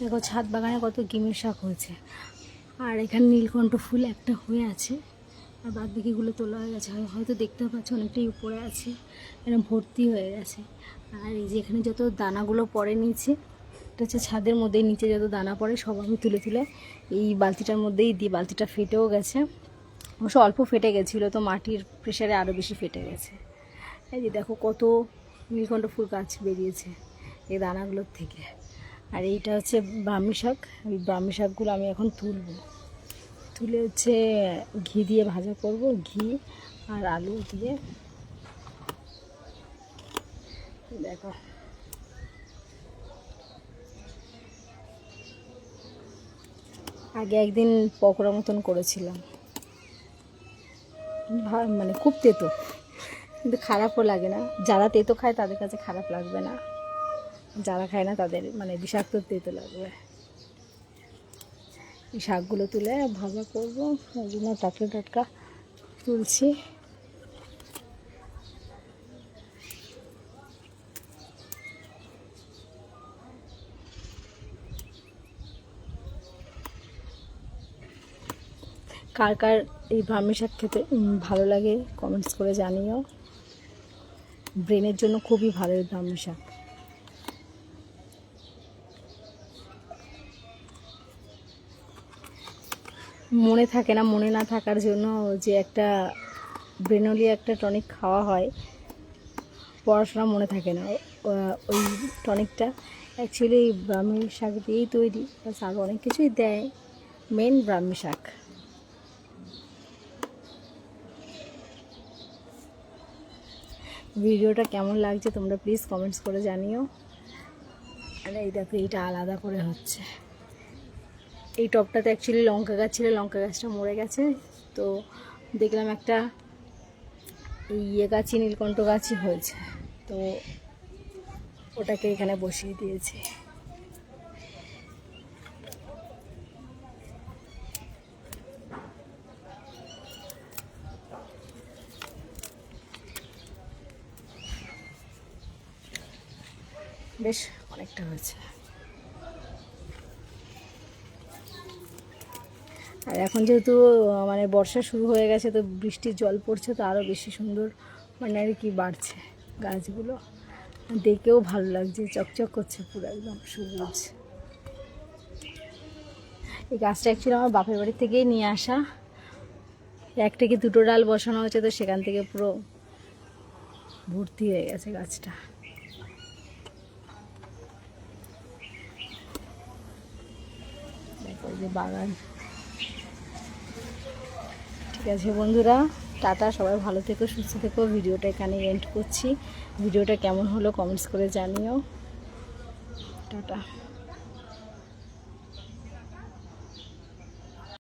দেখো ছাদ বাগানে কত গিমির শাক হয়েছে। আর এখানে নীলকণ্ঠ ফুল একটা হয়ে আছে, আর বাদ বাকিগুলো তোলা হয়ে গেছে। হয়তো দেখতে পাচ্ছ অনেকটাই উপরে আছে, এরকম ভর্তি হয়ে গেছে। আর এই যে এখানে যত দানাগুলো পড়ে নিচে, এটা হচ্ছে ছাদের মধ্যেই নিচে যত দানা পড়ে সব আমি তুলে তুলে এই বালতিটার মধ্যেই দিই। বালতিটা ফেটেও গেছে, অবশ্য অল্প ফেটে গেছিলো, তো মাটির প্রেশারে আরও বেশি ফেটে গেছে। এই যে দেখো কত নীলকণ্ঠ ফুল গাছ বেরিয়েছে এই দানাগুলোর থেকে। আর এইটা হচ্ছে ব্রাহ্মী শাক। ওই ব্রাহ্মী শাকগুলো আমি এখন তুলে হচ্ছে ঘি দিয়ে ভাজা করব, ঘি আর আলু দিয়ে। দেখো আগে একদিন পকোড়া মতন করেছিলাম, মানে খুব তেতো, কিন্তু খারাপও লাগে না। যারা তেতো খায় তাদের কাছে খারাপ লাগবে না, যারা খায় না তাদের মানে বিষাক্ত তেতো লাগবে। এই শাকগুলো তুলে ভাজা করবো, ওই জন্য টাটকা টাটকা তুলছি। কার কার এই ব্রাহ্মী শাক খেতে ভালো লাগে কমেন্টস করে জানিও। ব্রেনের জন্য খুবই ভালো এই ব্রাহ্মী শাক। মনে থাকে না, মনে না থাকার জন্য যে একটা ব্রেনলি একটা টনিক খাওয়া হয়, পড়াশোনা মনে থাকে না। ওই টনিকটা অ্যাকচুয়ালি ব্রাহ্মী শাক দিয়েই তৈরি, প্লাস আরও অনেক কিছুই দেয়, মেন ব্রাহ্মী শাক। ভিডিওটা কেমন লাগছে তোমরা প্লিজ কমেন্টস করে জানিও। আর এই দেখো এইটা আলাদা করে হচ্ছে। এই টবটাতে অ্যাকচুয়ালি লঙ্কা গাছ ছিল, লঙ্কা গাছটা মরে গেছে, তো দেখলাম একটা গাছই নীলকণ্ঠ গাছই হয়েছে, তো ওটাকে এখানে বসিয়ে দিয়েছি। বেশ অনেকটা হয়েছে। আর এখন যেহেতু মানে বর্ষা শুরু হয়ে গেছে, তো বৃষ্টির জল পড়ছে, তো আরও বেশি সুন্দর মানে আর কি বাড়ছে গাছগুলো, দেখেও ভালো লাগছে, চকচক করছে পুরো একদম সবুজ। এই গাছটা অ্যাকচুয়ালি আমার বাপের বাড়ি থেকেই নিয়ে আসা, এক থেকে দুটো ডাল বসানো হয়েছে, তো সেখান থেকে পুরো ভর্তি হয়ে গেছে গাছটা। দেখো যে বাগান। ঠিক আছে বন্ধুরা, টাটা, সবাই ভালো থেকো, সুস্থ থেকো। ভিডিওটা এখানে এন্ড করছি। ভিডিওটা কেমন হলো কমেন্টস করে জানিও। টাটা।